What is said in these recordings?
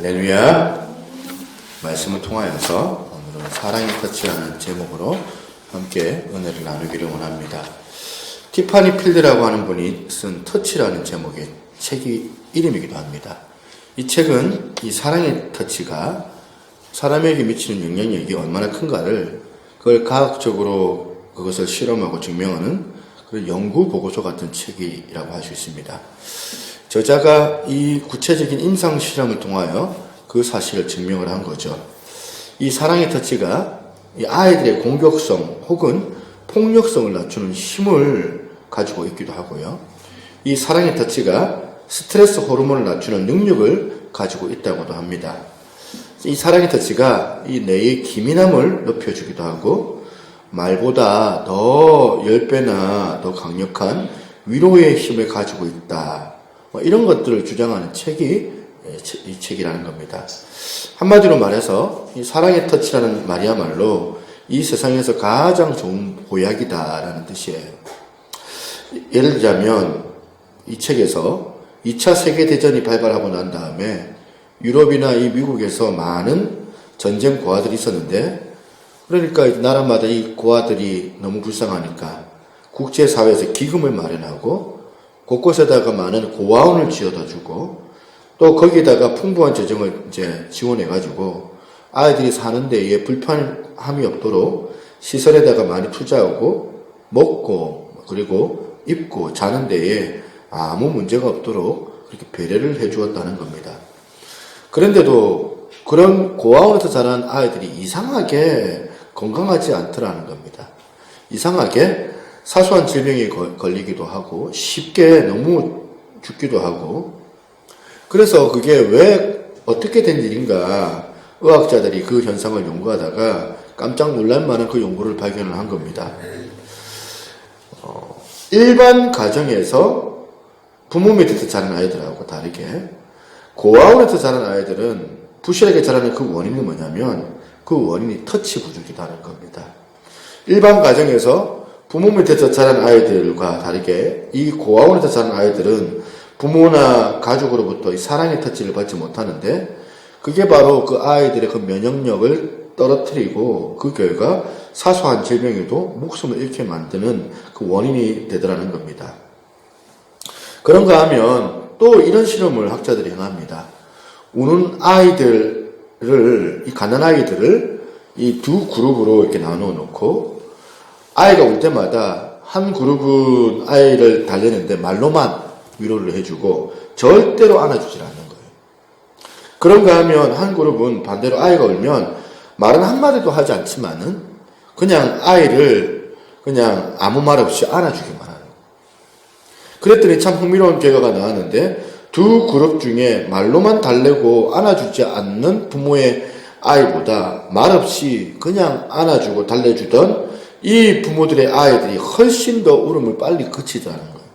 할렐루야. 말씀을 통하여서 오늘은 사랑의 터치라는 제목으로 함께 은혜를 나누기를 원합니다. 티파니 필드라고 하는 분이 쓴 터치라는 제목의 책이 이름이기도 합니다. 이 책은 이 사랑의 터치가 사람에게 미치는 영향력이 얼마나 큰가를 그걸 과학적으로 그것을 실험하고 증명하는 그런 연구 보고서 같은 책이라고 할 수 있습니다. 저자가 이 구체적인 임상 실험을 통하여 그 사실을 증명을 한 거죠. 이 사랑의 터치가 이 아이들의 공격성 혹은 폭력성을 낮추는 힘을 가지고 있기도 하고요. 이 사랑의 터치가 스트레스 호르몬을 낮추는 능력을 가지고 있다고도 합니다. 이 사랑의 터치가 이 뇌의 기민함을 높여주기도 하고 말보다 더 10배나 더 강력한 위로의 힘을 가지고 있다. 이런 것들을 주장하는 책이 이 책이라는 겁니다. 한마디로 말해서 이 사랑의 터치라는 말이야말로 이 세상에서 가장 좋은 보약이다라는 뜻이에요. 예를 들자면 이 책에서 2차 세계대전이 발발하고 난 다음에 유럽이나 이 미국에서 많은 전쟁 고아들이 있었는데, 그러니까 나라마다 이 고아들이 너무 불쌍하니까 국제사회에서 기금을 마련하고 곳곳에다가 많은 고아원을 지어다 주고 또 거기에다가 풍부한 재정을 이제 지원해가지고 아이들이 사는 데에 불편함이 없도록 시설에다가 많이 투자하고 먹고 그리고 입고 자는 데에 아무 문제가 없도록 그렇게 배려를 해주었다는 겁니다. 그런데도 그런 고아원에서 자란 아이들이 이상하게 건강하지 않더라는 겁니다. 이상하게 사소한 질병에 걸리기도 하고 쉽게 너무 죽기도 하고, 그래서 그게 왜 어떻게 된 일인가 의학자들이 그 현상을 연구하다가 깜짝 놀랄 만한 그 연구를 발견을 한 겁니다. 일반 가정에서 부모 밑에서 자란 아이들하고 다르게 고아원에서 자란 아이들은 부실하게 자라는 그 원인이 뭐냐면 그 원인이 터치 부족이라는 겁니다. 일반 가정에서 부모 밑에서 자란 아이들과 다르게 이 고아원에서 자란 아이들은 부모나 가족으로부터 이 사랑의 터치를 받지 못하는데, 그게 바로 그 아이들의 그 면역력을 떨어뜨리고 그 결과 사소한 질병에도 목숨을 잃게 만드는 그 원인이 되더라는 겁니다. 그런가 하면 또 이런 실험을 학자들이 행합니다. 우는 아이들을, 이 가난한 아이들을 이 두 그룹으로 이렇게 나누어 놓고 아이가 울 때마다 한 그룹은 아이를 달래는데 말로만 위로를 해주고 절대로 안아주질 않는 거예요. 그런가 하면 한 그룹은 반대로 아이가 울면 말은 한마디도 하지 않지만은 그냥 아이를 그냥 아무 말 없이 안아주기만 하는 거예요. 그랬더니 참 흥미로운 결과가 나왔는데 두 그룹 중에 말로만 달래고 안아주지 않는 부모의 아이보다 말없이 그냥 안아주고 달래주던 이 부모들의 아이들이 훨씬 더 울음을 빨리 그치더라는 거예요.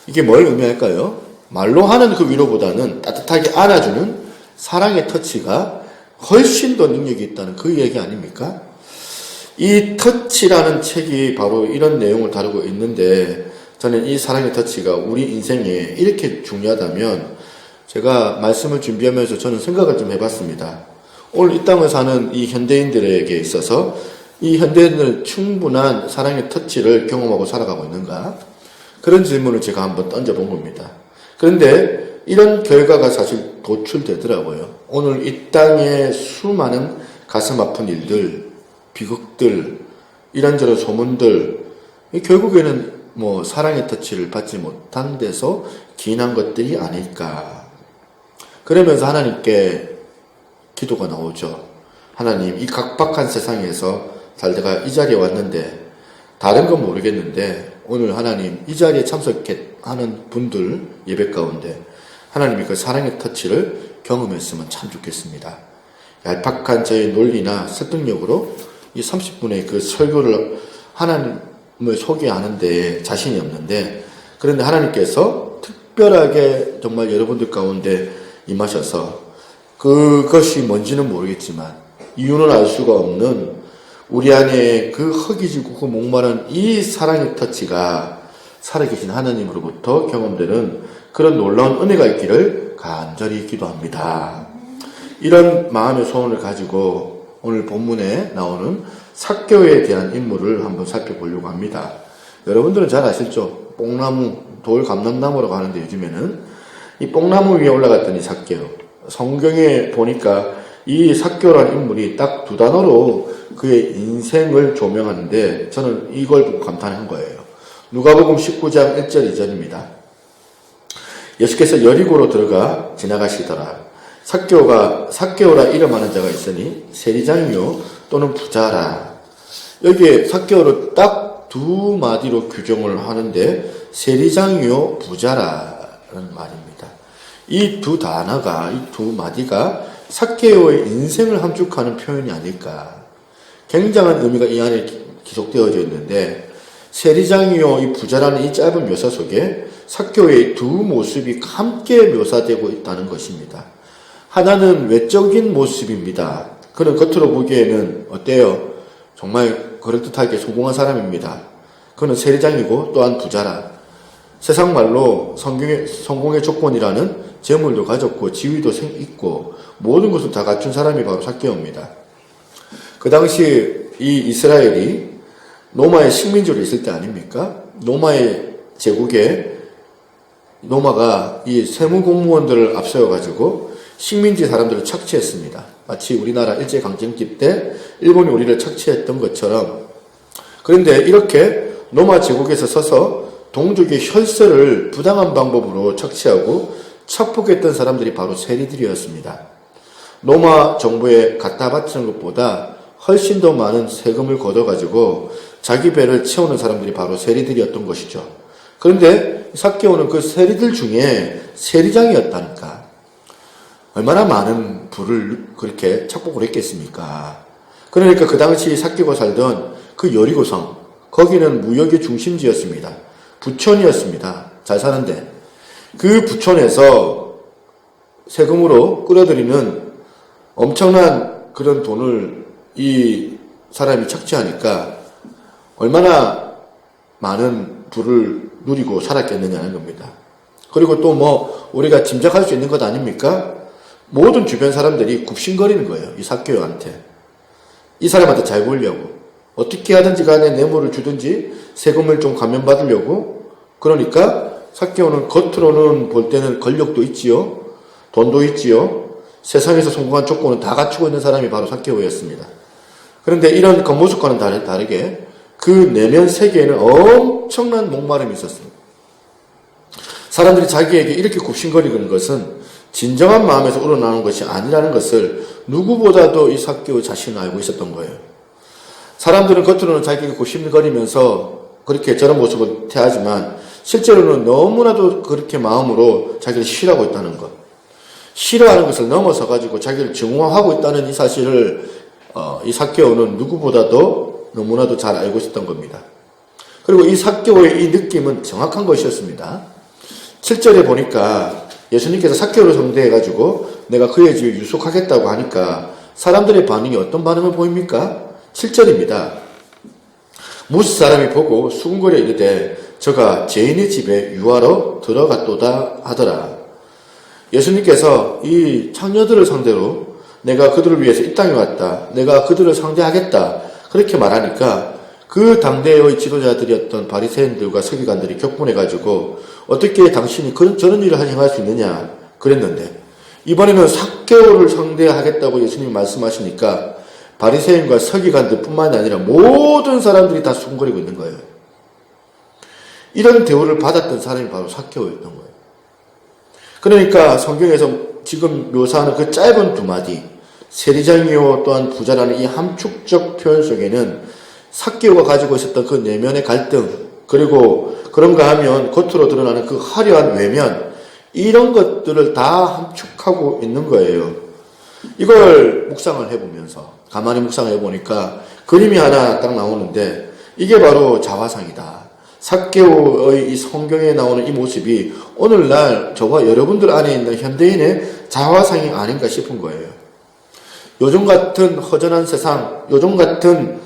이게 뭘 의미할까요? 말로 하는 그 위로보다는 따뜻하게 안아주는 사랑의 터치가 훨씬 더 능력이 있다는 그 얘기 아닙니까? 이 터치라는 책이 바로 이런 내용을 다루고 있는데, 저는 이 사랑의 터치가 우리 인생에 이렇게 중요하다면 제가 말씀을 준비하면서 저는 생각을 좀 해봤습니다. 오늘 이 땅을 사는 이 현대인들에게 있어서 이 현대인들은 충분한 사랑의 터치를 경험하고 살아가고 있는가? 그런 질문을 제가 한번 던져본 겁니다. 그런데 이런 결과가 사실 도출되더라고요. 오늘 이 땅에 수많은 가슴 아픈 일들, 비극들, 이런저런 소문들, 결국에는 뭐 사랑의 터치를 받지 못한 데서 기인한 것들이 아닐까. 그러면서 하나님께 기도가 나오죠. 하나님, 이 각박한 세상에서 살다가 이 자리에 왔는데 다른 건 모르겠는데 오늘 하나님 이 자리에 참석하는 분들 예배 가운데 하나님이 그 사랑의 터치를 경험했으면 참 좋겠습니다. 얄팍한 저의 논리나 설득력으로 이 30분의 그 설교를 하나님을 소개하는데 자신이 없는데, 그런데 하나님께서 특별하게 정말 여러분들 가운데 임하셔서 그것이 뭔지는 모르겠지만 이유는 알 수가 없는 우리 안에 그 허기지고 그 목마른 이 사랑의 터치가 살아계신 하나님으로부터 경험되는 그런 놀라운 은혜가 있기를 간절히 기도합니다. 이런 마음의 소원을 가지고 오늘 본문에 나오는 삭개오에 대한 인물을 한번 살펴보려고 합니다. 여러분들은 잘 아시죠? 뽕나무, 돌 감람나무라고 하는데 요즘에는 이 뽕나무 위에 올라갔던 이 삭개오. 성경에 보니까 이 삭개오라는 인물이 딱 두 단어로 그의 인생을 조명하는데 저는 이걸 보고 감탄한 거예요. 누가복음 19장 1절 2절입니다. 예수께서 여리고로 들어가 지나가시더라. 삭개오라 이름하는 자가 있으니 세리장이요 또는 부자라. 여기에 삭개오를 딱 두 마디로 규정을 하는데 세리장이요 부자라는 말입니다. 이 두 단어가, 이 두 마디가 삭개오의 인생을 함축하는 표현이 아닐까. 굉장한 의미가 이 안에 기록되어져 있는데 세리장이요 이 부자라는 이 짧은 묘사 속에 삭개오의 두 모습이 함께 묘사되고 있다는 것입니다. 하나는 외적인 모습입니다. 그는 겉으로 보기에는 어때요? 정말 그럴듯하게 성공한 사람입니다. 그는 세리장이고 또한 부자라. 세상 말로 성공의 조건이라는 재물도 가졌고 지위도 있고 모든 것을 다 갖춘 사람이 바로 삭개오입니다. 그 당시 이 이스라엘이 로마의 식민지로 있을 때 아닙니까? 로마의 제국에 로마가 이 세무공무원들을 앞세워가지고 식민지 사람들을 착취했습니다. 마치 우리나라 일제강점기 때 일본이 우리를 착취했던 것처럼. 그런데 이렇게 로마 제국에서 서서 동족의 혈세를 부당한 방법으로 착취하고 착복했던 사람들이 바로 세리들이었습니다. 로마 정부에 갖다 바치는 것보다 훨씬 더 많은 세금을 걷어가지고 자기 배를 채우는 사람들이 바로 세리들이었던 것이죠. 그런데 삭개오는 그 세리들 중에 세리장이었다니까. 얼마나 많은 부를 그렇게 착복을 했겠습니까? 그러니까 그 당시 삭개오가 살던 그 여리고성, 거기는 무역의 중심지였습니다. 부촌이었습니다. 잘 사는데. 그 부촌에서 세금으로 끌어들이는 엄청난 그런 돈을 이 사람이 착취하니까 얼마나 많은 부를 누리고 살았겠느냐는 겁니다. 그리고 또 우리가 짐작할 수 있는 것 아닙니까? 모든 주변 사람들이 굽신거리는 거예요. 이 삭개오한테. 이 사람한테 잘 보이려고. 어떻게 하든지 간에 뇌물을 주든지 세금을 좀 감면받으려고. 그러니까 삭개오는 겉으로는 볼 때는 권력도 있지요. 돈도 있지요. 세상에서 성공한 조건은 다 갖추고 있는 사람이 바로 삭개오였습니다. 그런데 이런 겉모습과는 다르게 그 내면 세계에는 엄청난 목마름이 있었습니다. 사람들이 자기에게 이렇게 굽신거리는 것은 진정한 마음에서 우러나오는 것이 아니라는 것을 누구보다도 이 삭개오 자신은 알고 있었던 거예요. 사람들은 겉으로는 자기가 굽신거리면서 그렇게 저런 모습을 태하지만 실제로는 너무나도 그렇게 마음으로 자기를 싫어하고 있다는 것. 싫어하는 것을 넘어서 가지고 자기를 증오하고 있다는 이 사실을 이 삭개오는 누구보다도 너무나도 잘 알고 있었던 겁니다. 그리고 이 삭개오의 이 느낌은 정확한 것이었습니다. 7절에 보니까 예수님께서 삭개오를 상대해가지고 내가 그의 집에 유숙하겠다고 하니까 사람들의 반응이 어떤 반응을 보입니까? 7절입니다. 무스 사람이 보고 수군거려 이르되 저가 죄인의 집에 유하러 들어갔도다 하더라. 예수님께서 이 창녀들을 상대로 내가 그들을 위해서 이 땅에 왔다. 내가 그들을 상대하겠다. 그렇게 말하니까 그 당대의 지도자들이었던 바리새인들과 서기관들이 격분해가지고 어떻게 당신이 저런 일을 행할 수 있느냐 그랬는데 이번에는 삭개오를 상대하겠다고 예수님이 말씀하시니까 바리새인과 서기관들 뿐만이 아니라 모든 사람들이 다 수군거리고 있는 거예요. 이런 대우를 받았던 사람이 바로 삭개오였던 거예요. 그러니까 성경에서 지금 묘사하는 그 짧은 두 마디 세리장이요 또한 부자라는 이 함축적 표현 속에는 삭개오가 가지고 있었던 그 내면의 갈등 그리고 그런가 하면 겉으로 드러나는 그 화려한 외면 이런 것들을 다 함축하고 있는 거예요. 이걸 묵상을 해보면서 가만히 묵상을 해보니까 그림이 하나 딱 나오는데 이게 바로 자화상이다. 삭개오의 이 성경에 나오는 이 모습이 오늘날 저와 여러분들 안에 있는 현대인의 자화상이 아닌가 싶은 거예요. 요즘 같은 허전한 세상, 요즘 같은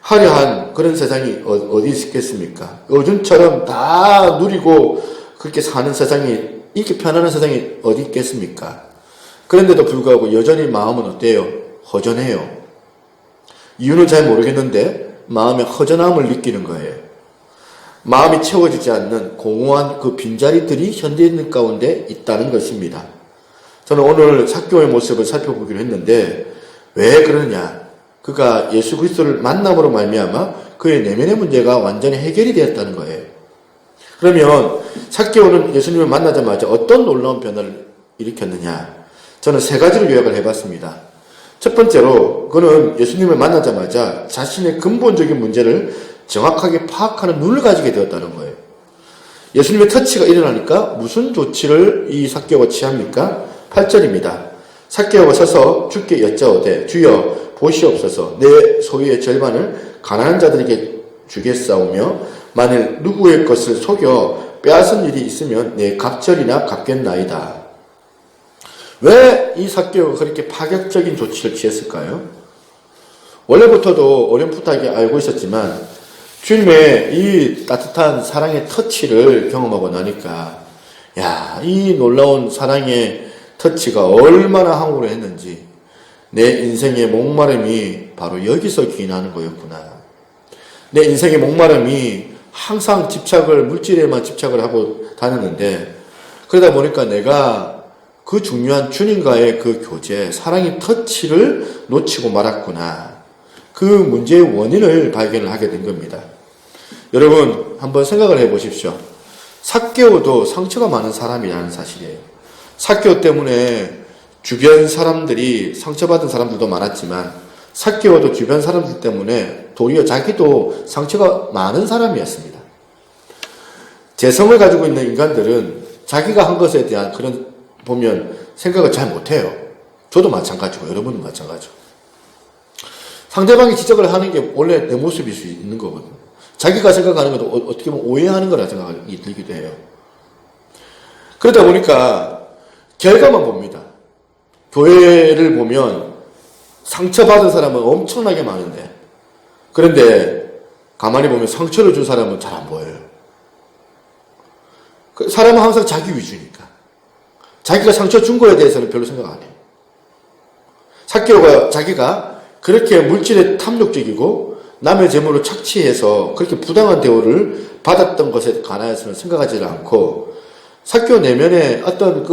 화려한 그런 세상이 어디 있겠습니까? 요즘처럼 다 누리고 그렇게 사는 세상이, 이렇게 편안한 세상이 어디 있겠습니까? 그런데도 불구하고 여전히 마음은 어때요? 허전해요. 이유는 잘 모르겠는데 마음의 허전함을 느끼는 거예요. 마음이 채워지지 않는 공허한 그 빈자리들이 현대인 가운데 있다는 것입니다. 저는 오늘 삭개오의 모습을 살펴보기로 했는데 왜 그러느냐? 그가 예수 그리스도를 만남으로 말미암아 그의 내면의 문제가 완전히 해결이 되었다는 거예요. 그러면 삭개오는 예수님을 만나자마자 어떤 놀라운 변화를 일으켰느냐? 저는 세 가지로 요약을 해봤습니다. 첫 번째로 그는 예수님을 만나자마자 자신의 근본적인 문제를 정확하게 파악하는 눈을 가지게 되었다는 거예요. 예수님의 터치가 일어나니까 무슨 조치를 이 삭개오가 취합니까? 8절입니다. 삭개오가 서서 주께 여짜오되 주여 보시옵소서 내 소유의 절반을 가난한 자들에게 주겠사오며 만일 누구의 것을 속여 빼앗은 일이 있으면 내 갑절이나 갚겠나이다. 왜 이 삭개오가 그렇게 파격적인 조치를 취했을까요? 원래부터도 어렴풋하게 알고 있었지만 주님의 이 따뜻한 사랑의 터치를 경험하고 나니까 이 놀라운 사랑의 터치가 얼마나 항우를 했는지 내 인생의 목마름이 바로 여기서 기인하는 거였구나. 내 인생의 목마름이 항상 물질에만 집착을 하고 다녔는데 그러다 보니까 내가 그 중요한 주님과의 그 교제, 사랑의 터치를 놓치고 말았구나. 그 문제의 원인을 발견을 하게 된 겁니다. 여러분 한번 생각을 해보십시오. 삭개오도 상처가 많은 사람이라는 사실이에요. 삭개오 때문에 주변 사람들이 상처받은 사람들도 많았지만 삭개오도 주변 사람들 때문에 도리어 자기도 상처가 많은 사람이었습니다. 재성을 가지고 있는 인간들은 자기가 한 것에 대한 그런 보면 생각을 잘 못해요. 저도 마찬가지고 여러분도 마찬가지고. 상대방이 지적을 하는 게 원래 내 모습일 수 있는 거거든요. 자기가 생각하는 것도 어떻게 보면 오해하는 거라 생각이 들기도 해요. 그러다 보니까 결과만 봅니다. 교회를 보면 상처받은 사람은 엄청나게 많은데 그런데 가만히 보면 상처를 준 사람은 잘 안 보여요. 사람은 항상 자기 위주니까 자기가 상처 준 거에 대해서는 별로 생각 안 해요. 삭개오가 자기가 그렇게 물질에 탐욕적이고 남의 재물을 착취해서 그렇게 부당한 대우를 받았던 것에 관하여서는 생각하지 않고 삭개오 내면에 어떤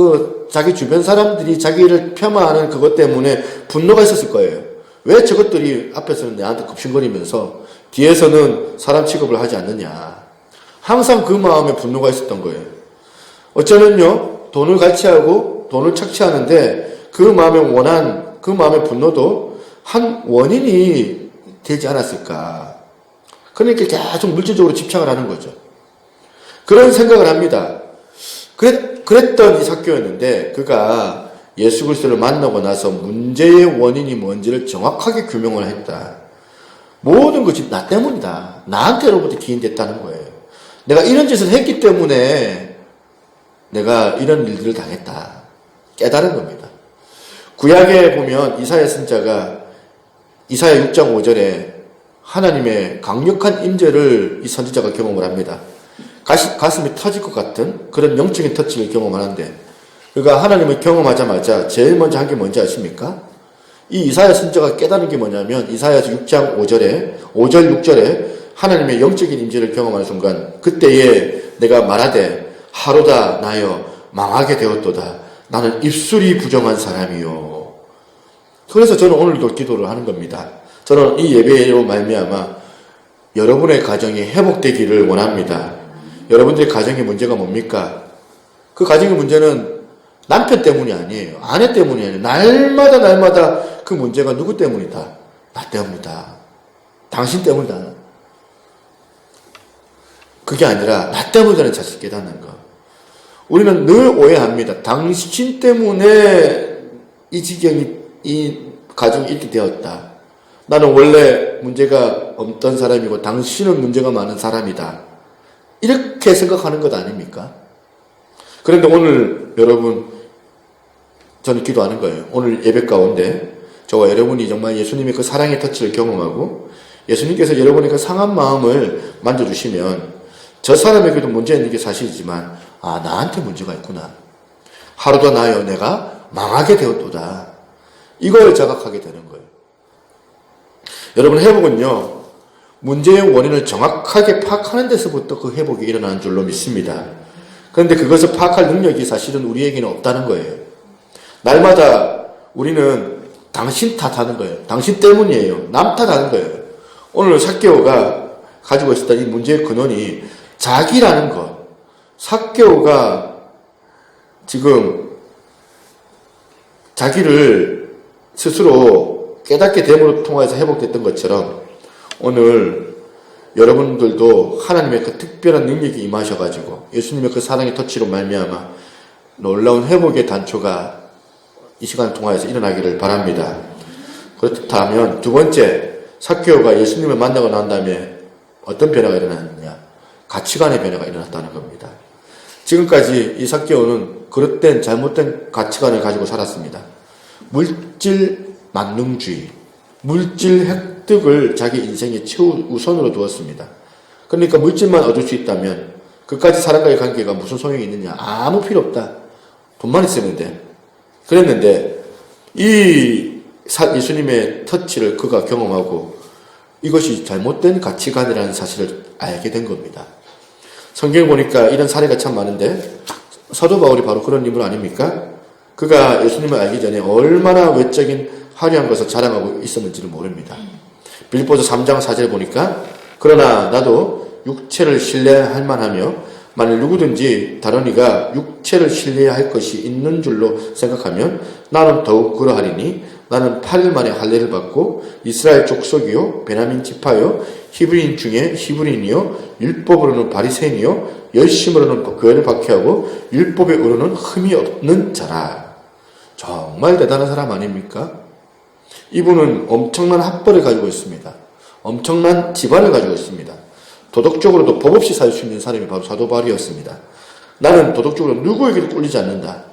자기 주변 사람들이 자기를 폄하하는 그것 때문에 분노가 있었을 거예요. 왜 저것들이 앞에서는 내한테 급신거리면서 뒤에서는 사람 취급을 하지 않느냐. 항상 그 마음에 분노가 있었던 거예요. 어쩌면요 돈을 갈취하고 돈을 착취하는데 그 마음의 분노도 한 원인이 되지 않았을까. 그러니까 계속 물질적으로 집착을 하는 거죠. 그런 생각을 합니다. 그랬던 이 삭개오였는데 그가 예수 그리스도를 만나고 나서 문제의 원인이 뭔지를 정확하게 규명을 했다. 모든 것이 나 때문이다. 나한테로부터 기인됐다는 거예요. 내가 이런 짓을 했기 때문에 내가 이런 일들을 당했다. 깨달은 겁니다. 구약에 보면 이사야 선지자가 이사야 6장 5절에 하나님의 강력한 임재를 이 선지자가 경험을 합니다. 가슴이 터질 것 같은 그런 영적인 터치를 경험하는데 그가 하나님을 경험하자마자 제일 먼저 한 게 뭔지 아십니까? 이 이사야 선지자가 깨달은 게 뭐냐면 이사야서 6장 5절 6절에 하나님의 영적인 임재를 경험하는 순간 그때에 내가 말하되 하루다 나여 망하게 되었도다. 나는 입술이 부정한 사람이요. 그래서 저는 오늘도 기도를 하는 겁니다. 저는 이 예배로 말미암아 여러분의 가정이 회복되기를 원합니다. 여러분들의 가정의 문제가 뭡니까? 그 가정의 문제는 남편 때문이 아니에요. 아내 때문이 아니에요. 날마다 그 문제가 누구 때문이다? 나 때문이다. 당신 때문이다. 그게 아니라 나 때문이라는 사실을 깨닫는 것. 우리는 늘 오해합니다. 당신 때문에 이 지경이, 이 가정이 이렇게 되었다. 나는 원래 문제가 없던 사람이고 당신은 문제가 많은 사람이다. 이렇게 생각하는 것 아닙니까? 그런데 오늘 여러분, 저는 기도하는 거예요. 오늘 예배 가운데 저와 여러분이 정말 예수님의 그 사랑의 터치를 경험하고 예수님께서 여러분의 그 상한 마음을 만져주시면 저 사람에게도 문제 있는 게 사실이지만 나한테 문제가 있구나. 하루도 나여 내가 망하게 되었도다. 이걸 자각하게 되는 거예요. 여러분, 회복은요, 문제의 원인을 정확하게 파악하는 데서부터 그 회복이 일어나는 줄로 믿습니다. 그런데 그것을 파악할 능력이 사실은 우리에게는 없다는 거예요. 날마다 우리는 당신 탓하는 거예요. 당신 때문이에요. 남 탓하는 거예요. 오늘 삭개오가 가지고 있었던 이 문제의 근원이 자기라는 것. 삭개오가 지금 자기를 스스로 깨닫게 됨으로 통해서 회복됐던 것처럼 오늘 여러분들도 하나님의 그 특별한 능력이 임하셔가지고 예수님의 그 사랑의 터치로 말미암아 놀라운 회복의 단초가 이 시간을 통하여서 일어나기를 바랍니다. 그렇다면 두 번째, 삭개오가 예수님을 만나고 난 다음에 어떤 변화가 일어났느냐? 가치관의 변화가 일어났다는 겁니다. 지금까지 이 삭개오는 그릇된 잘못된 가치관을 가지고 살았습니다. 물질 만능주의, 물질 획득을 자기 인생의 최우선으로 두었습니다. 그러니까 물질만 얻을 수 있다면 그까지 사람과의 관계가 무슨 소용이 있느냐? 아무 필요 없다. 돈만 있으면 돼. 그랬는데 이 예수님의 터치를 그가 경험하고 이것이 잘못된 가치관이라는 사실을 알게 된 겁니다. 성경을 보니까 이런 사례가 참 많은데 사도 바울이 바로 그런 인물 아닙니까? 그가 예수님을 알기 전에 얼마나 외적인 화려한 것을 자랑하고 있었는지를 모릅니다. 빌립보서 3장 4절에 보니까 그러나 나도 육체를 신뢰할 만하며 만일 누구든지 다른 이가 육체를 신뢰할 것이 있는 줄로 생각하면 나는 더욱 그러하리니 나는 8일 만에 할례를 받고 이스라엘 족속이요 베냐민 지파요 히브리인 중에 히브리인이요 율법으로는 바리새인이요 열심으로는 교회를 박해하고 율법에 으로는 흠이 없는 자라. 정말 대단한 사람 아닙니까? 이분은 엄청난 학벌을 가지고 있습니다. 엄청난 집안을 가지고 있습니다. 도덕적으로도 법 없이 살 수 있는 사람이 바로 사도 바울이었습니다. 나는 도덕적으로 누구에게도 꿀리지 않는다.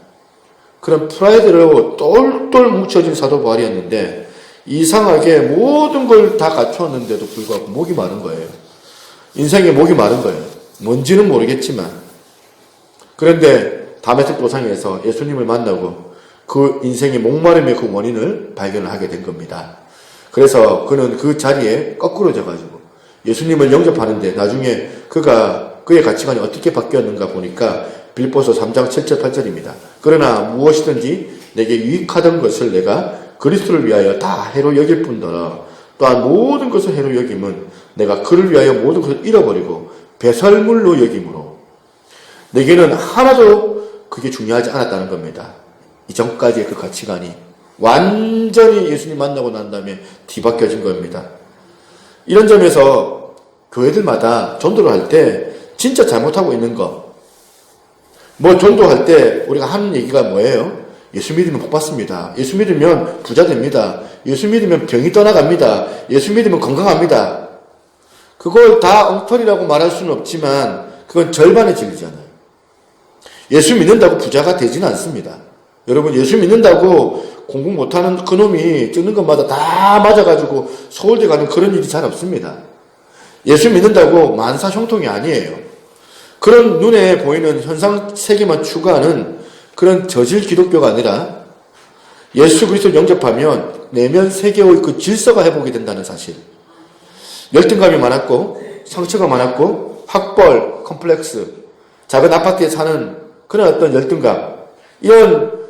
그런 프라이드로 똘똘 뭉쳐진 사도 바울이었는데 이상하게 모든 걸 다 갖추었는데도 불구하고 목이 마른 거예요. 인생에 목이 마른 거예요. 뭔지는 모르겠지만. 그런데 다메섹 도상에서 예수님을 만나고 그 인생의 목마름의 그 원인을 발견을 하게 된 겁니다. 그래서 그는 그 자리에 거꾸로져가지고 예수님을 영접하는데 나중에 그의 가치관이 어떻게 바뀌었는가 보니까 빌립보서 3장 7절 8절입니다. 그러나 무엇이든지 내게 유익하던 것을 내가 그리스도를 위하여 다 해로 여길 뿐더러 또한 모든 것을 해로 여김은 내가 그를 위하여 모든 것을 잃어버리고 배설물로 여김으로 내게는 하나도 그게 중요하지 않았다는 겁니다. 이전까지의 그 가치관이 완전히 예수님 만나고 난 다음에 뒤바뀌어진 겁니다. 이런 점에서 교회들마다 전도를 할 때 진짜 잘못하고 있는 거. 뭐 전도할 때 우리가 하는 얘기가 뭐예요? 예수 믿으면 복 받습니다. 예수 믿으면 부자 됩니다. 예수 믿으면 병이 떠나갑니다. 예수 믿으면 건강합니다. 그걸 다 엉터리라고 말할 수는 없지만 그건 절반의 진리잖아요. 예수 믿는다고 부자가 되지는 않습니다. 여러분, 예수 믿는다고 공부 못하는 그놈이 찍는 것마다 다 맞아가지고 서울대 가는 그런 일이 잘 없습니다. 예수 믿는다고 만사 형통이 아니에요. 그런 눈에 보이는 현상 세계만 추구하는 그런 저질 기독교가 아니라 예수 그리스도를 영접하면 내면 세계의 그 질서가 회복이 된다는 사실. 열등감이 많았고 상처가 많았고 학벌, 컴플렉스, 작은 아파트에 사는 그런 어떤 열등감, 이런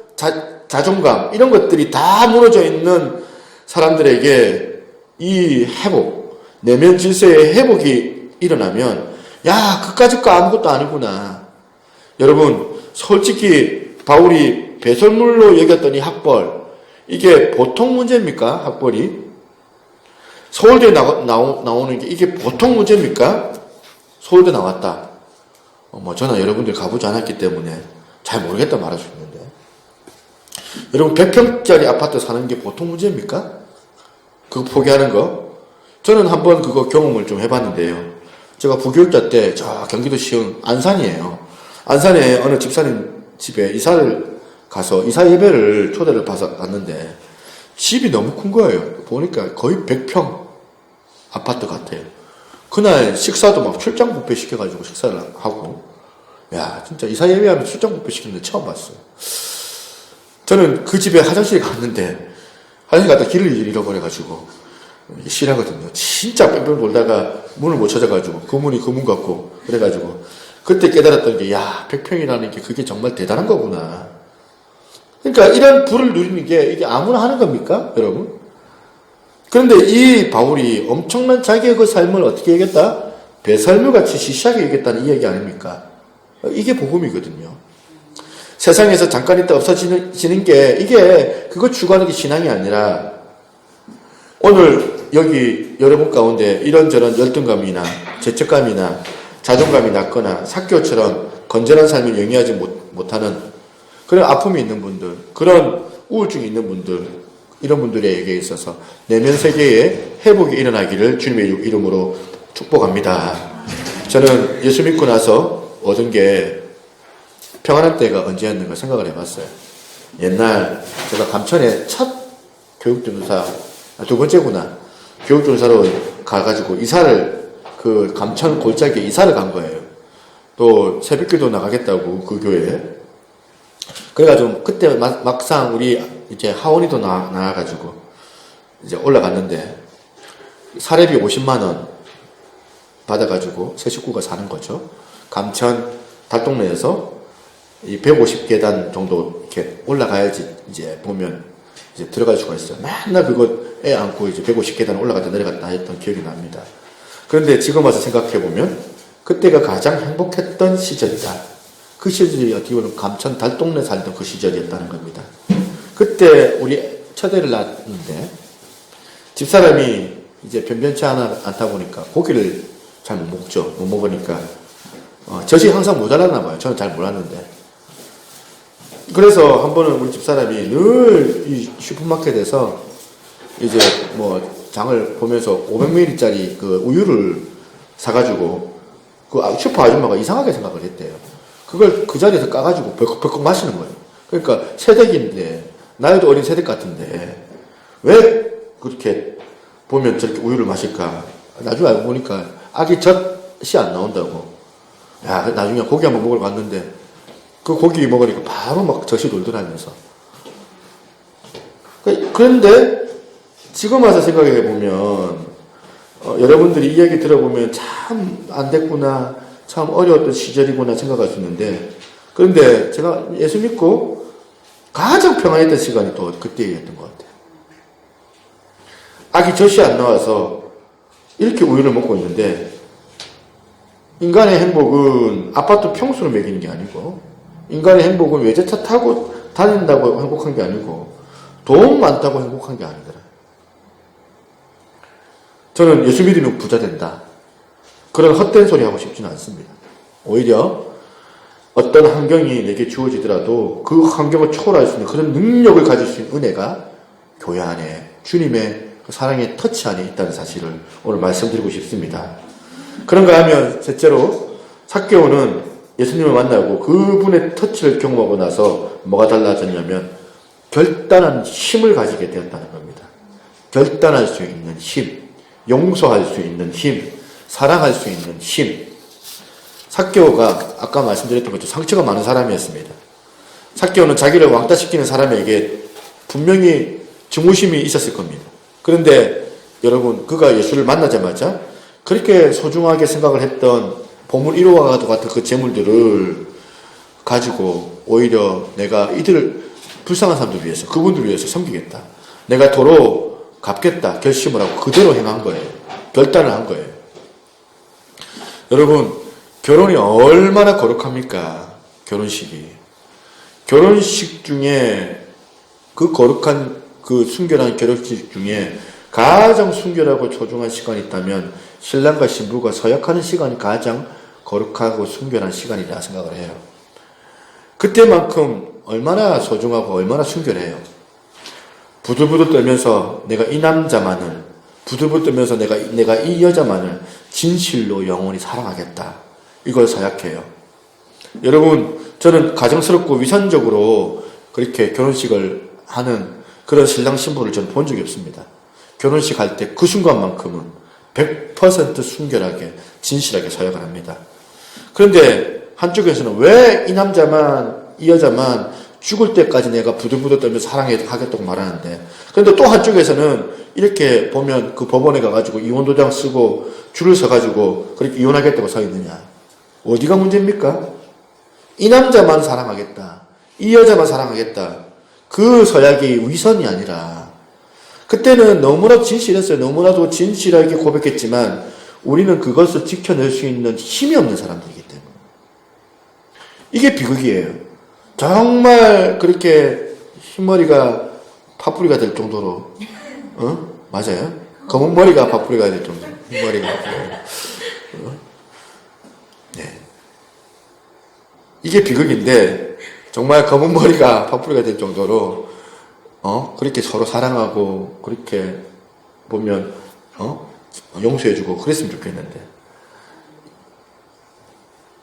자존감, 이런 것들이 다 무너져 있는 사람들에게 이 회복, 내면 질서의 회복이 일어나면 야, 그까짓 거 아무것도 아니구나. 여러분, 솔직히 바울이 배설물로 여겼던 이 학벌, 이게 보통 문제입니까? 학벌이? 서울대에 나오는 게 이게 보통 문제입니까? 서울대 나왔다. 저는 여러분들 가보지 않았기 때문에 잘 모르겠다 말할 수 있는데. 여러분, 100평짜리 아파트 사는 게 보통 문제입니까? 그거 포기하는 거? 저는 한번 그거 경험을 좀 해봤는데요. 제가 부교육자 때 저 경기도 시흥 안산이에요. 안산에 어느 집사님 집에 이사를 가서 이사 예배를 초대를 받아서 갔는데 집이 너무 큰 거예요. 보니까 거의 100평 아파트 같아요. 그날 식사도 막 출장 뷔페 시켜가지고 식사를 하고, 야, 진짜 이사 예배하면 출장 뷔페 시키는 데 처음 봤어요. 저는 그 집에 화장실에 갔는데 화장실 갔다 길을 잃어버려가지고 싫어하거든요. 진짜 뺑뺑 돌다가 문을 못 찾아가지고 그 문이 그 문 같고 그래가지고 그때 깨달았던 게 야, 100평이라는 게 그게 정말 대단한 거구나. 그러니까 이런 부를 누리는 게 이게 아무나 하는 겁니까, 여러분? 그런데 이 바울이 엄청난 자기의 그 삶을 어떻게 얘기했다? 배설물같이 시시하게 얘기했다는 이 얘기 아닙니까? 이게 복음이거든요. 세상에서 잠깐 있다 없어지는 게 이게 그거 추구하는 게 신앙이 아니라 오늘 여기 여러분 가운데 이런저런 열등감이나 죄책감이나 자존감이 낮거나 삭교처럼 건전한 삶을 영위하지 못하는 그런 아픔이 있는 분들, 그런 우울증이 있는 분들, 이런 분들에게 있어서 내면 세계에 회복이 일어나기를 주님의 이름으로 축복합니다. 저는 예수 믿고 나서 얻은 게 평안할 때가 언제였는가 생각을 해봤어요. 옛날 제가 감천에 첫 교육전도사, 두 번째구나, 교육전도사로 가가지고 이사를 그 감천 골짜기에 이사를 간 거예요. 또 새벽기도 나가겠다고 그 교회에. 그래가지고 그때 막상 우리 이제 하원이도 나와가지고 이제 올라갔는데 사례비 50만 원 받아가지고 새 식구가 사는 거죠. 감천 달동네에서 이 150계단 정도 이렇게 올라가야지 이제 보면 이제 들어갈 수가 있어요. 맨날 그거 애 안고 이제 150계단 올라갔다 내려갔다 했던 기억이 납니다. 그런데 지금 와서 생각해보면 그때가 가장 행복했던 시절이다. 그 시절이 어떻게 보면 감천 달동네 살던 그 시절이었다는 겁니다. 그때 우리 첫애를 낳았는데 집사람이 이제 변변치 않다 보니까 고기를 잘 못 먹죠. 못 먹으니까 젖이 항상 모자랐나 봐요. 저는 잘 몰랐는데. 그래서 한 번은 우리 집사람이 늘 이 슈퍼마켓에서 이제 뭐 장을 보면서 500ml짜리 그 우유를 사가지고 그 슈퍼 아줌마가 이상하게 생각을 했대요. 그걸 그 자리에서 까가지고 벌컥벌컥 마시는 거예요. 그러니까 새댁인데, 나이도 어린 새댁 같은데, 왜 그렇게 보면 저렇게 우유를 마실까? 나중에 알고 보니까 아기 젖이 안 나온다고. 야, 나중에 고기 한번 먹으러 갔는데, 그 고기 먹으니까 바로 막 젖이 돌더라면서. 그런데, 지금 와서 생각해 보면, 여러분들이 이 얘기 들어보면 참 안 됐구나, 참 어려웠던 시절이구나 생각할 수 있는데, 그런데 제가 예수 믿고 가장 평안했던 시간이 또 그때였던 것 같아요. 아기 젖이 안 나와서 이렇게 우유를 먹고 있는데, 인간의 행복은 아파트 평수를 매기는 게 아니고, 인간의 행복은 외제차 타고 다닌다고 행복한 게 아니고, 돈 많다고 행복한 게 아니더라. 저는 예수 믿으면 부자 된다. 그런 헛된 소리 하고 싶지는 않습니다. 오히려 어떤 환경이 내게 주어지더라도 그 환경을 초월할 수 있는 그런 능력을 가질 수 있는 은혜가 교회 안에 주님의 그 사랑의 터치 안에 있다는 사실을 오늘 말씀드리고 싶습니다. 그런가 하면 셋째로 삭개오는 예수님을 만나고 그분의 터치를 경험하고 나서 뭐가 달라졌냐면 결단한 힘을 가지게 되었다는 겁니다. 결단할 수 있는 힘, 용서할 수 있는 힘, 사랑할 수 있는 힘. 삭개오가 아까 말씀드렸던 것처럼 상처가 많은 사람이었습니다. 삭개오는 자기를 왕따시키는 사람에게 분명히 증오심이 있었을 겁니다. 그런데 여러분, 그가 예수를 만나자마자 그렇게 소중하게 생각을 했던 보물 1호와 같은 그 재물들을 가지고 오히려 내가 이들을 불쌍한 사람들 위해서, 그분들을 위해서 섬기겠다, 내가 도로 갚겠다 결심을 하고 그대로 행한 거예요. 결단을 한 거예요. 여러분, 결혼이 얼마나 거룩합니까? 결혼식이. 결혼식 중에 그 거룩한 그 순결한 결혼식 중에 가장 순결하고 소중한 시간이 있다면 신랑과 신부가 서약하는 시간이 가장 거룩하고 순결한 시간이라 생각을 해요. 그때만큼 얼마나 소중하고 얼마나 순결해요. 부들부들 떨면서 내가 이 남자만을, 부들부들 떨면서 내가 이 여자만을 진실로 영원히 사랑하겠다, 이걸 서약해요. 여러분, 저는 가정스럽고 위선적으로 그렇게 결혼식을 하는 그런 신랑 신부를 저는 본 적이 없습니다. 결혼식 할 때 그 순간만큼은 100% 순결하게 진실하게 서약을 합니다. 그런데 한쪽에서는 왜 이 남자만, 이 여자만 죽을 때까지 내가 부들부들 떨면서 사랑하겠다고 말하는데, 그런데 또 한쪽에서는 이렇게 보면 그 법원에 가가지고 이혼도장 쓰고 줄을 서가지고 그렇게 이혼하겠다고 서 있느냐. 어디가 문제입니까? 이 남자만 사랑하겠다. 이 여자만 사랑하겠다. 그 서약이 위선이 아니라, 그때는 너무나도 진실했어요. 너무나도 진실하게 고백했지만 우리는 그것을 지켜낼 수 있는 힘이 없는 사람들이기 때문에. 이게 비극이에요. 정말 그렇게 흰머리가 파뿌리가 될 정도로, 맞아요? 검은 머리가 파뿌리가 될 정도로, 흰머리가. 네. 이게 비극인데, 정말 검은 머리가 파뿌리가 될 정도로, 그렇게 서로 사랑하고, 그렇게 보면, 용서해주고, 그랬으면 좋겠는데.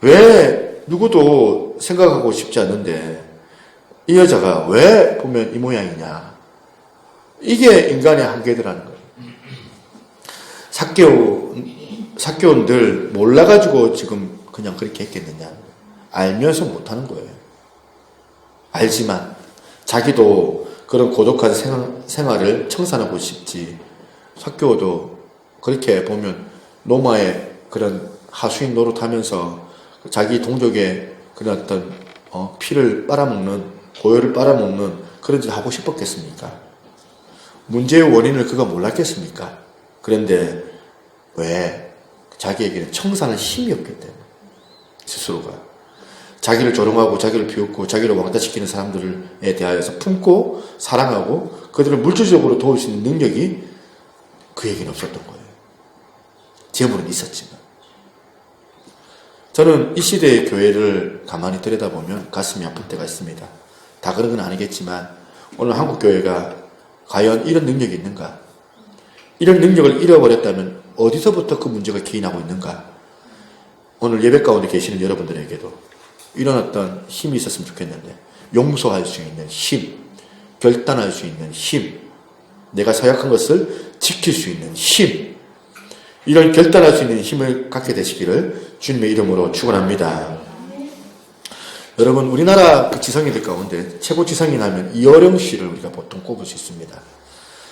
왜 누구도 생각하고 싶지 않는데, 이 여자가 왜 보면 이 모양이냐. 이게 인간의 한계더라는 거예요. 사개오인들 몰라가지고 지금 그냥 그렇게 했겠느냐. 알면서 못하는 거예요. 알지만 자기도 그런 고독한 생활을 청산하고 싶지. 사개오도 그렇게 보면 노마의 그런 하수인 노릇하면서 자기 동족의 그런 어떤 피를 빨아먹는, 고열을 빨아먹는 그런 짓을 하고 싶었겠습니까? 문제의 원인을 그가 몰랐겠습니까? 그런데 왜? 자기에게는 청산할 힘이 없기 때문에. 스스로가. 자기를 조롱하고 자기를 비웃고 자기를 왕따시키는 사람들에 대하여서 품고 사랑하고 그들을 물질적으로 도울 수 있는 능력이 그에게는 없었던 거예요. 재물은 있었지만. 저는 이 시대의 교회를 가만히 들여다보면 가슴이 아플 때가 있습니다. 다 그런 건 아니겠지만 오늘 한국 교회가 과연 이런 능력이 있는가? 이런 능력을 잃어버렸다면 어디서부터 그 문제가 기인하고 있는가? 오늘 예배 가운데 계시는 여러분들에게도 이런 어떤 힘이 있었으면 좋겠는데, 용서할 수 있는 힘, 결단할 수 있는 힘, 내가 서약한 것을 지킬 수 있는 힘, 이런 결단할 수 있는 힘을 갖게 되시기를 주님의 이름으로 축원합니다. 여러분, 우리나라 그 지성인들 가운데 최고 지성인 하면 이어령 씨를 우리가 보통 꼽을 수 있습니다.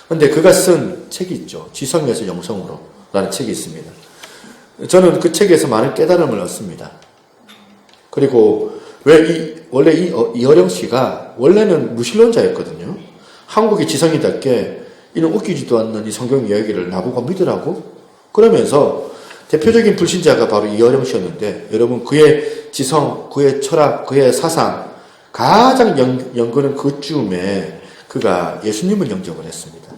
그런데 그가 쓴 책이 있죠. 지성에서 영성으로 라는 책이 있습니다. 저는 그 책에서 많은 깨달음을 얻습니다. 그리고 원래 이어령 씨가 원래는 무신론자였거든요. 한국의 지성인답게 이런 웃기지도 않는 이 성경 이야기를 나보고 믿으라고? 그러면서 대표적인 불신자가 바로 이어령 씨였는데, 여러분, 그의 지성, 그의 철학, 그의 사상, 가장 연근은 그쯤에 그가 예수님을 영접을 했습니다.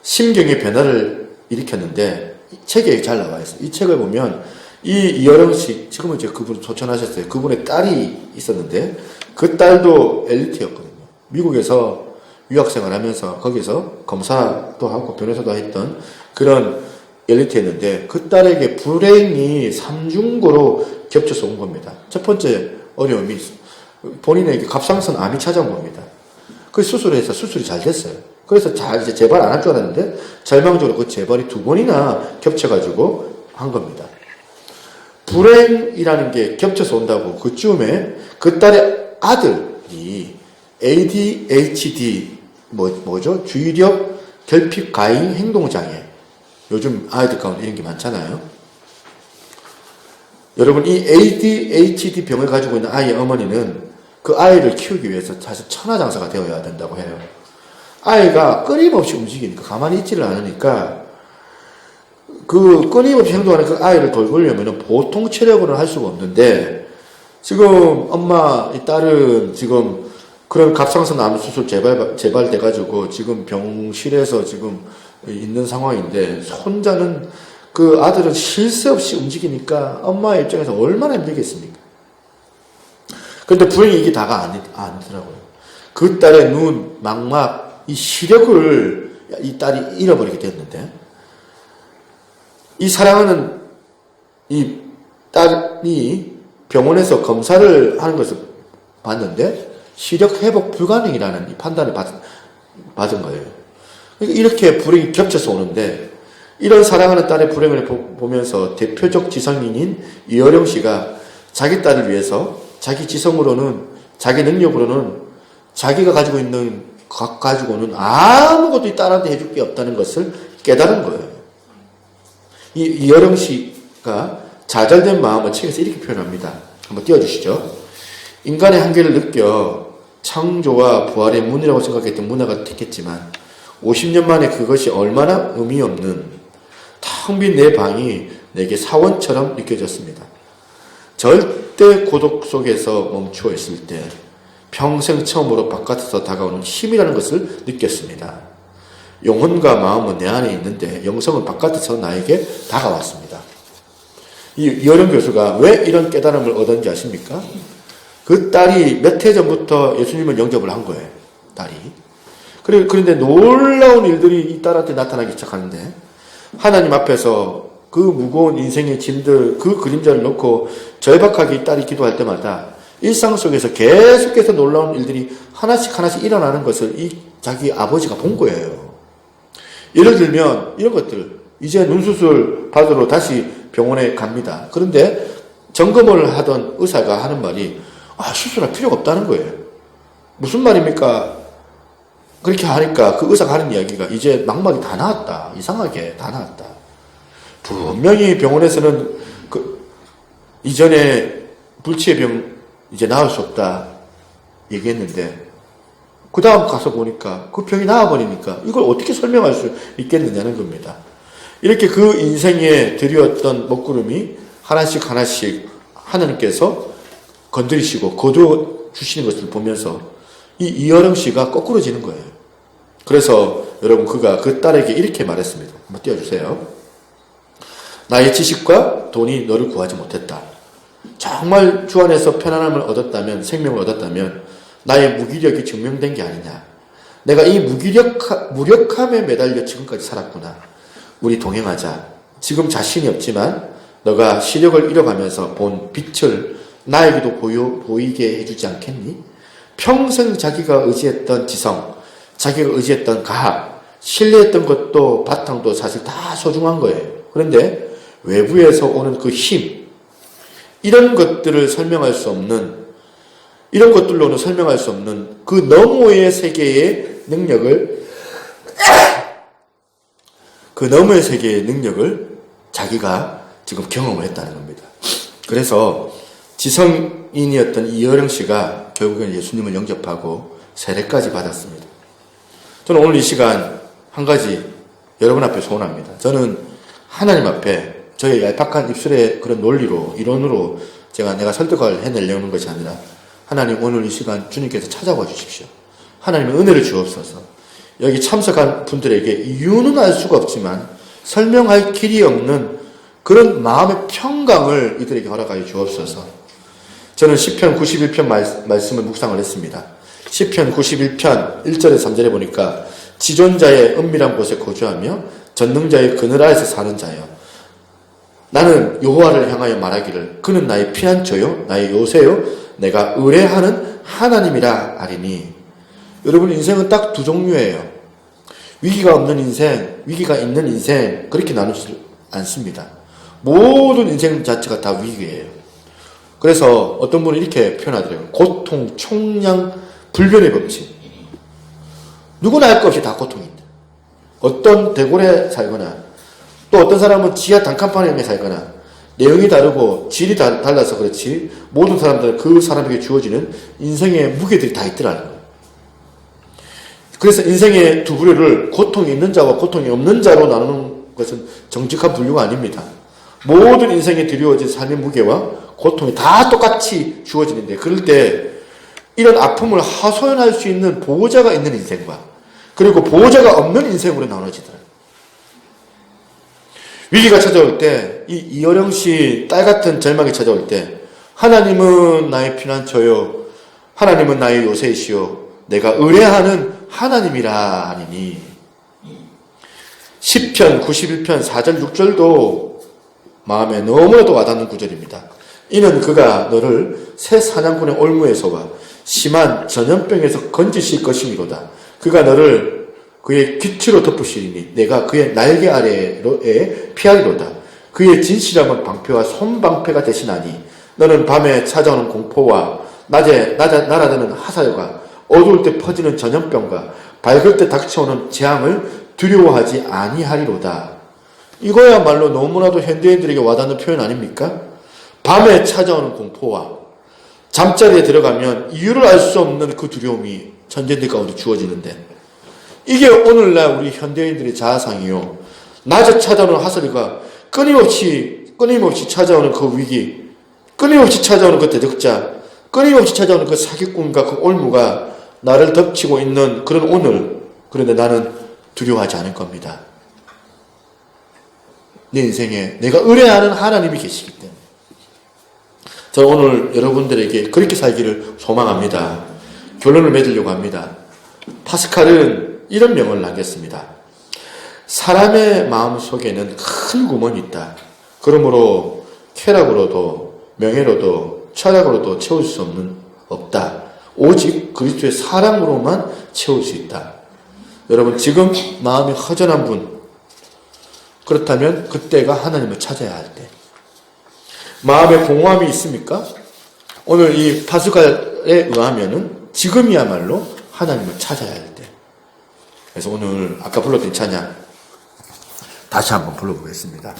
심경의 변화를 일으켰는데, 이 책에 잘 나와 있어요. 이 책을 보면, 이어령 씨, 지금은 이제 그분 소천하셨어요. 그분의 딸이 있었는데, 그 딸도 엘리트였거든요. 미국에서 유학생활 하면서 거기서 검사도 하고 변호사도 했던 그런 엘리트였는데, 그 딸에게 불행이 삼중고로 겹쳐서 온 겁니다. 첫 번째 어려움이 본인에게 갑상선 암이 찾아온 겁니다. 그 수술을 해서 수술이 잘 됐어요. 그래서 이제 재발 안 할 줄 알았는데 절망적으로 그 재발이 2번이나 겹쳐가지고 한 겁니다. 불행이라는 게 겹쳐서 온다고 그쯤에 그 딸의 아들이 ADHD 뭐죠? 주의력 결핍 과잉 행동장애. 요즘 아이들 가운데 이런 게 많잖아요. 여러분, 이 ADHD 병을 가지고 있는 아이의 어머니는 그 아이를 키우기 위해서 사실 천하장사가 되어야 된다고 해요. 아이가 끊임없이 움직이니까, 가만히 있지를 않으니까, 그 끊임없이 행동하는 그 아이를 돌보려면 보통 체력으로는 할 수가 없는데, 지금 엄마, 이 딸은 지금 그런 갑상선 암 수술 재발돼가지고 지금 병실에서 지금 있는 상황인데, 손자는 그 아들은 쉴 새 없이 움직이니까 엄마의 입장에서 얼마나 힘들겠습니까? 그런데 불행히 이게 다가 아니더라고요. 그 딸의 눈, 망막, 이 시력을 이 딸이 잃어버리게 됐는데, 이 사랑하는 이 딸이 병원에서 검사를 하는 것을 봤는데, 시력 회복 불가능이라는 이 판단을 받은 거예요. 이렇게 불행이 겹쳐서 오는데, 이런 사랑하는 딸의 불행을 보면서 대표적 지성인인 이어령 씨가 자기 딸을 위해서 자기 지성으로는 자기 능력으로는 자기가 가지고는 아무것도 이 딸한테 해줄 게 없다는 것을 깨달은 거예요. 이여령 씨가 좌절된 마음을 책에서 이렇게 표현합니다. 한번 띄워주시죠. 인간의 한계를 느껴 창조와 부활의 문이라고 생각했던 문화가 됐겠지만 50년 만에 그것이 얼마나 의미 없는 텅 빈 내 방이 내게 사원처럼 느껴졌습니다. 절대 고독 속에서 멈추어 있을 때 평생 처음으로 바깥에서 다가오는 힘이라는 것을 느꼈습니다. 영혼과 마음은 내 안에 있는데 영성은 바깥에서 나에게 다가왔습니다. 이여령 교수가 왜 이런 깨달음을 얻었는지 아십니까? 그 딸이 몇 해 전부터 예수님을 영접을 한 거예요. 딸이. 그런데 놀라운 일들이 이 딸한테 나타나기 시작하는데 하나님 앞에서 그 무거운 인생의 짐들, 그 그림자를 놓고 절박하게 이 딸이 기도할 때마다 일상 속에서 계속해서 놀라운 일들이 하나씩 일어나는 것을 자기 아버지가 본 거예요. 예를 들면 이런 것들, 이제 눈수술 받으러 다시 병원에 갑니다. 그런데 점검을 하던 의사가 하는 말이 수술할 필요가 없다는 거예요. 무슨 말입니까? 그렇게 하니까 그 의사가 하는 이야기가 이제 망막이 다 나았다. 이상하게 다 나았다. 분명히 병원에서는 이전에 불치의 병 이제 나을 수 없다 얘기했는데 그 다음 가서 보니까 그 병이 나아버리니까 이걸 어떻게 설명할 수 있겠느냐는 겁니다. 이렇게 그 인생에 들여왔던 먹구름이 하나씩 하나님께서 건드리시고 거두어 주시는 것을 보면서 이여령 씨가 거꾸로지는 거예요. 그래서 여러분 그가 그 딸에게 이렇게 말했습니다. 한번 띄워주세요. 나의 지식과 돈이 너를 구하지 못했다. 정말 주 안에서 편안함을 얻었다면, 생명을 얻었다면 나의 무기력이 증명된 게 아니냐. 내가 이 무력함에 매달려 지금까지 살았구나. 우리 동행하자. 지금 자신이 없지만 너가 시력을 잃어가면서 본 빛을 나에게도 보이게 해주지 않겠니? 평생 자기가 의지했던 지성, 자기가 의지했던 가학, 신뢰했던 것도 바탕도 사실 다 소중한 거예요. 그런데 외부에서 오는 그 힘, 이런 것들을 설명할 수 없는, 이런 것들로는 설명할 수 없는 그 너머의 세계의 능력을 자기가 지금 경험을 했다는 겁니다. 그래서 지성인이었던 이여령 씨가 결국엔 예수님을 영접하고 세례까지 받았습니다. 저는 오늘 이 시간 한 가지 여러분 앞에 소원합니다. 저는 하나님 앞에 저의 얄팍한 입술의 그런 논리로, 이론으로 내가 설득을 해내려는 것이 아니라 하나님 오늘 이 시간 주님께서 찾아와 주십시오. 하나님의 은혜를 주옵소서. 여기 참석한 분들에게 이유는 알 수가 없지만 설명할 길이 없는 그런 마음의 평강을 이들에게 허락하여 주옵소서. 저는 시편 91편 말씀을 묵상을 했습니다. 시편 91편 1절에 3절에 보니까 지존자의 은밀한 곳에 거주하며 전능자의 그늘 아래서 사는 자여, 나는 여호와를 향하여 말하기를 그는 나의 피난처요 나의 요새요 내가 의뢰하는 하나님이라 하리니. 여러분, 인생은 딱 두 종류예요. 위기가 없는 인생, 위기가 있는 인생, 그렇게 나누지 않습니다. 모든 인생 자체가 다 위기예요. 그래서 어떤 분은 이렇게 표현하더라고요. 고통, 총량, 불변의 법칙. 누구나 할 것 없이 다 고통이 있다. 어떤 대궐에 살거나 또 어떤 사람은 지하 단칸방에 살거나 내용이 다르고 질이 달라서 그렇지 모든 사람들은 그 사람에게 주어지는 인생의 무게들이 다 있더라는 거예요. 그래서 인생의 두 부류를 고통이 있는 자와 고통이 없는 자로 나누는 것은 정직한 분류가 아닙니다. 모든 인생에 드리워진 삶의 무게와 고통이 다 똑같이 주어지는데, 그럴 때 이런 아픔을 하소연할 수 있는 보호자가 있는 인생과 그리고 보호자가 없는 인생으로 나눠지더라고요. 위기가 찾아올 때, 이여령 씨 딸 같은 절망이 찾아올 때 하나님은 나의 피난처요 하나님은 나의 요새이시요 내가 의뢰하는 하나님이라 하니니. 시편 91편 4절 6절도 마음에 너무나도 와닿는 구절입니다. 이는 그가 너를 새 사냥꾼의 올무에서와 심한 전염병에서 건지실 것이미로다. 그가 너를 그의 깃으로 덮으시리니 내가 그의 날개 아래에 피하리로다. 그의 진실함은 방패와 손방패가 되시나니 너는 밤에 찾아오는 공포와 낮에 날아드는 화살과 어두울 때 퍼지는 전염병과 밝을 때 닥쳐오는 재앙을 두려워하지 아니하리로다. 이거야말로 너무나도 현대인들에게 와닿는 표현 아닙니까? 밤에 찾아오는 공포와 잠자리에 들어가면 이유를 알 수 없는 그 두려움이 전쟁들 가운데 주어지는데, 이게 오늘날 우리 현대인들의 자아상이요. 낮에 찾아오는 화살과 끊임없이 찾아오는 그 위기, 끊임없이 찾아오는 그 대적자, 끊임없이 찾아오는 그 사기꾼과 그 올무가 나를 덮치고 있는 그런 오늘, 그런데 나는 두려워하지 않을 겁니다. 내 인생에 내가 의뢰하는 하나님이 계시기 때문에. 저는 오늘 여러분들에게 그렇게 살기를 소망합니다. 결론을 맺으려고 합니다. 파스칼은 이런 명언을 남겼습니다. 사람의 마음 속에는 큰 구멍이 있다. 그러므로 쾌락으로도 명예로도 철학으로도 채울 수 없다. 오직 그리스도의 사랑으로만 채울 수 있다. 여러분, 지금 마음이 허전한 분, 그렇다면 그때가 하나님을 찾아야 할 때. 마음에 공허함이 있습니까? 오늘 이 파스칼에 의하면은 지금이야말로 하나님을 찾아야 할 때. 그래서 오늘 아까 불렀던 찬양 다시 한번 불러보겠습니다.